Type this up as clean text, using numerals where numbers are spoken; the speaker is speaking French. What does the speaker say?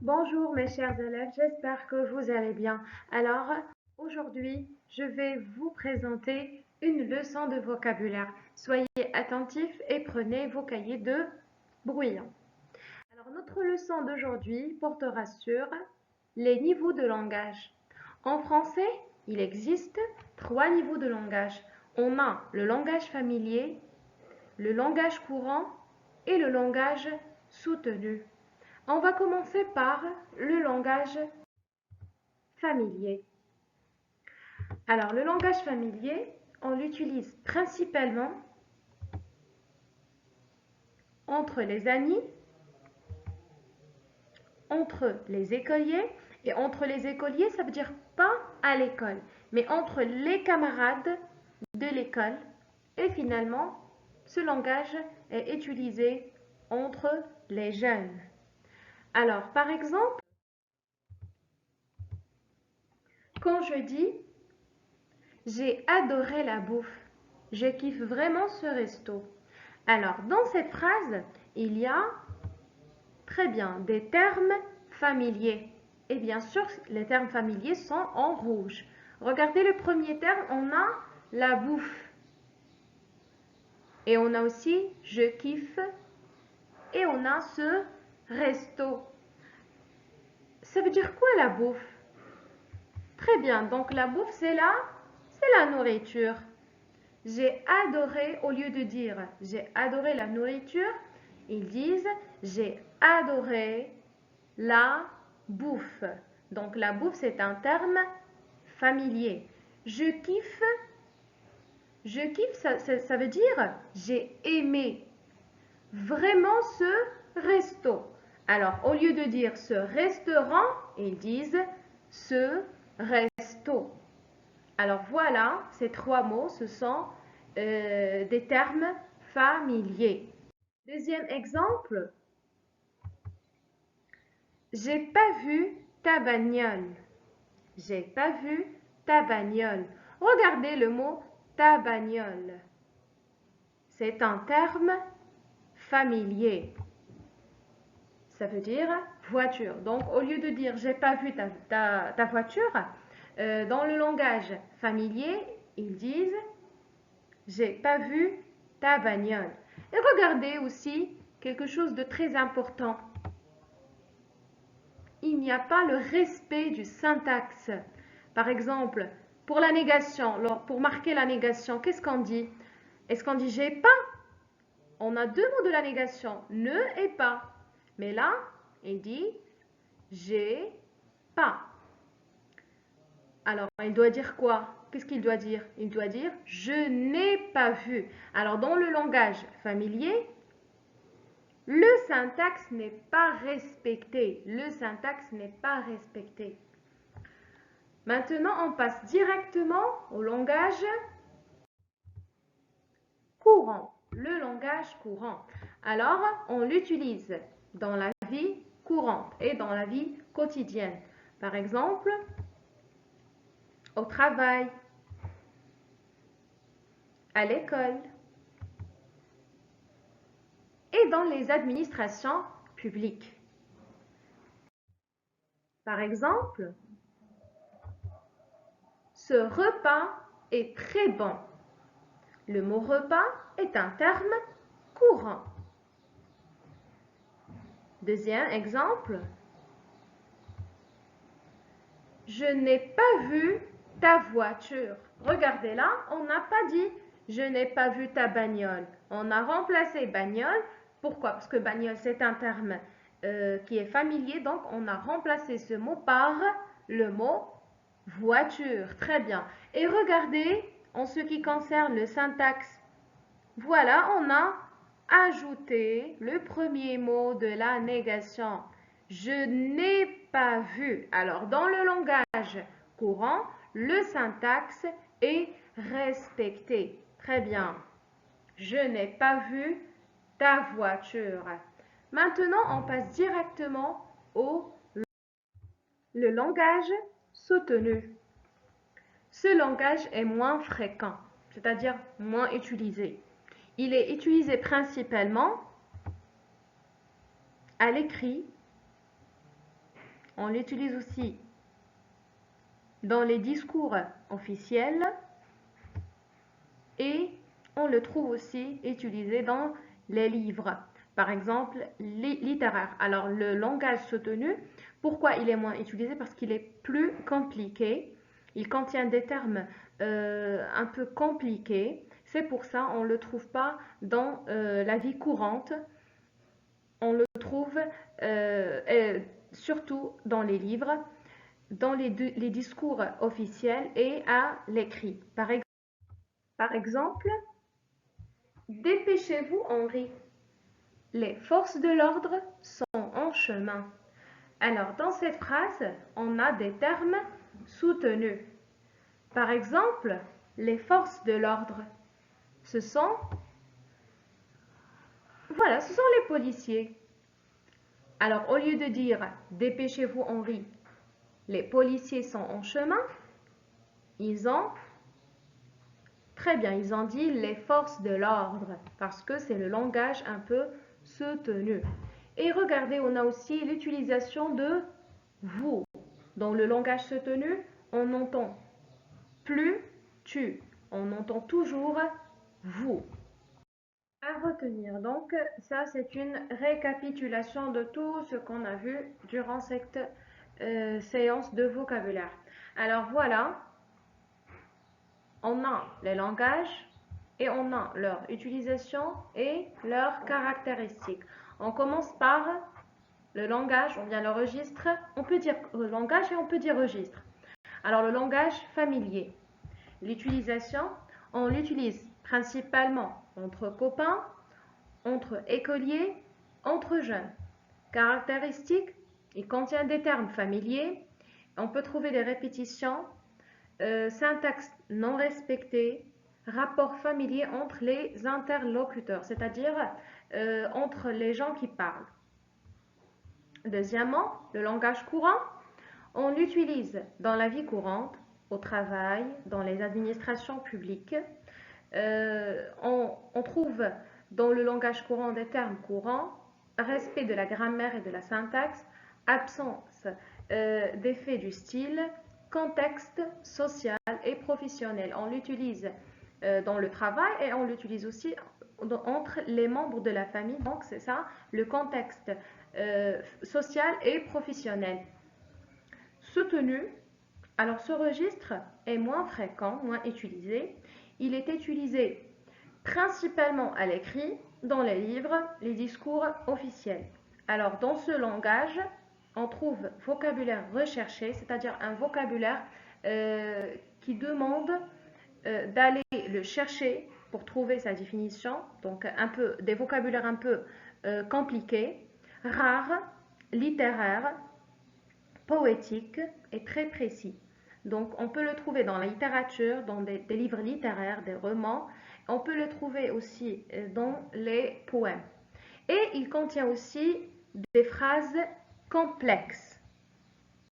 Bonjour mes chers élèves, j'espère que vous allez bien. Alors, aujourd'hui, je vais vous présenter une leçon de vocabulaire. Soyez attentifs et prenez vos cahiers de brouillon. Alors, notre leçon d'aujourd'hui portera sur les niveaux de langage. En français, il existe 3 niveaux de langage. On a le langage familier, le langage courant et le langage soutenu. On va commencer par le langage familier. Alors, le langage familier, on l'utilise principalement entre les amis, entre les écoliers, et entre les écoliers, ça veut dire pas à l'école, mais entre les camarades de l'école. Et finalement, ce langage est utilisé entre les jeunes. Alors, par exemple, quand je dis j'ai adoré la bouffe, je kiffe vraiment ce resto. Alors, dans cette phrase, il y a très bien des termes familiers. Et bien sûr, les termes familiers sont en rouge. Regardez le premier terme, on a la bouffe. Et on a aussi je kiffe. Et on a ce resto. Ça veut dire quoi la bouffe? Très bien, donc la bouffe c'est la nourriture. J'ai adoré, au lieu de dire j'ai adoré la nourriture, ils disent j'ai adoré la bouffe. Donc la bouffe, c'est un terme familier. Je kiffe, ça veut dire j'ai aimé vraiment ce resto. Alors, au lieu de dire ce restaurant, ils disent ce resto. Alors voilà, ces 3 mots, ce sont des termes familiers. Deuxième exemple, j'ai pas vu ta bagnole. J'ai pas vu ta bagnole. Regardez le mot ta bagnole. C'est un terme familier. Ça veut dire voiture. Donc, au lieu de dire j'ai pas vu ta voiture, dans le langage familier, ils disent j'ai pas vu ta bagnole. Et regardez aussi quelque chose de très important. Il n'y a pas le respect du syntaxe. Par exemple, pour la négation, pour marquer la négation, qu'est-ce qu'on dit? Est-ce qu'on dit j'ai pas? On a 2 mots de la négation, ne et pas. Mais là, il dit j'ai pas. Alors, il doit dire quoi? Qu'est-ce qu'il doit dire? Il doit dire je n'ai pas vu. Alors, dans le langage familier, le syntaxe n'est pas respecté. Le syntaxe n'est pas respecté. Maintenant, on passe directement au langage courant. Le langage courant. Alors, on l'utilise dans la vie courante et dans la vie quotidienne. Par exemple, au travail, à l'école et dans les administrations publiques. Par exemple, ce repas est très bon. Le mot repas est un terme courant. Deuxième exemple, je n'ai pas vu ta voiture. Regardez là, on n'a pas dit je n'ai pas vu ta bagnole. On a remplacé bagnole. Pourquoi? Parce que bagnole, c'est un terme qui est familier. Donc, on a remplacé ce mot par le mot voiture. Très bien. Et regardez, en ce qui concerne le syntaxe, voilà, on a ajouté le premier mot de la négation. Je n'ai pas vu. Alors, dans le langage courant, le syntaxe est respecté. Très bien. Je n'ai pas vu ta voiture. Maintenant, on passe directement au le langage soutenu. Ce langage est moins fréquent, c'est-à-dire moins utilisé. Il est utilisé principalement à l'écrit, On l'utilise aussi dans les discours officiels et on le trouve aussi utilisé dans les livres, par exemple littéraires. Alors le langage soutenu, pourquoi il est moins utilisé? Parce qu'il est plus compliqué, il contient des termes un peu compliqués, c'est pour ça on ne le trouve pas dans la vie courante, on le trouve surtout dans les livres, dans les discours officiels et à l'écrit. Par exemple, dépêchez-vous, Henri. Les forces de l'ordre sont en chemin. Alors, dans cette phrase, on a des termes soutenus. Par exemple, les forces de l'ordre, ce sont les policiers. Alors, au lieu de dire dépêchez-vous, Henri, les policiers sont en chemin, ils ont dit les forces de l'ordre parce que c'est le langage un peu soutenu. Et regardez, on a aussi l'utilisation de vous. Dans le langage soutenu, on n'entend plus tu, on entend toujours vous. À retenir, donc, ça c'est une récapitulation de tout ce qu'on a vu durant cette séance de vocabulaire. Alors voilà, on a les langages et on a leur utilisation et leurs caractéristiques. On commence par le langage, on vient le registre, on peut dire langage et on peut dire registre. Alors le langage familier, l'utilisation, on l'utilise principalement entre copains, entre écoliers, entre jeunes. Caractéristiques, il contient des termes familiers, on peut trouver des répétitions, syntaxe non respectée, rapport familier entre les interlocuteurs, c'est-à-dire entre les gens qui parlent. Deuxièmement, le langage courant, on l'utilise dans la vie courante, au travail, dans les administrations publiques. On trouve dans le langage courant des termes courants, respect de la grammaire et de la syntaxe, absence d'effet du style, contexte social et professionnel. On l'utilise dans le travail et on l'utilise aussi entre les membres de la famille. Donc c'est ça le contexte social et professionnel. Soutenu, alors ce registre est moins fréquent, moins utilisé. Il est utilisé principalement à l'écrit, dans les livres, les discours officiels. Alors dans ce langage, on trouve vocabulaire recherché, c'est-à-dire un vocabulaire qui demande d'aller le chercher pour trouver sa définition, donc des vocabulaires un peu compliqués, rares, littéraires, poétiques et très précis. Donc on peut le trouver dans la littérature, dans des livres littéraires, des romans. On peut le trouver aussi dans les poèmes. Et il contient aussi des phrases complexes.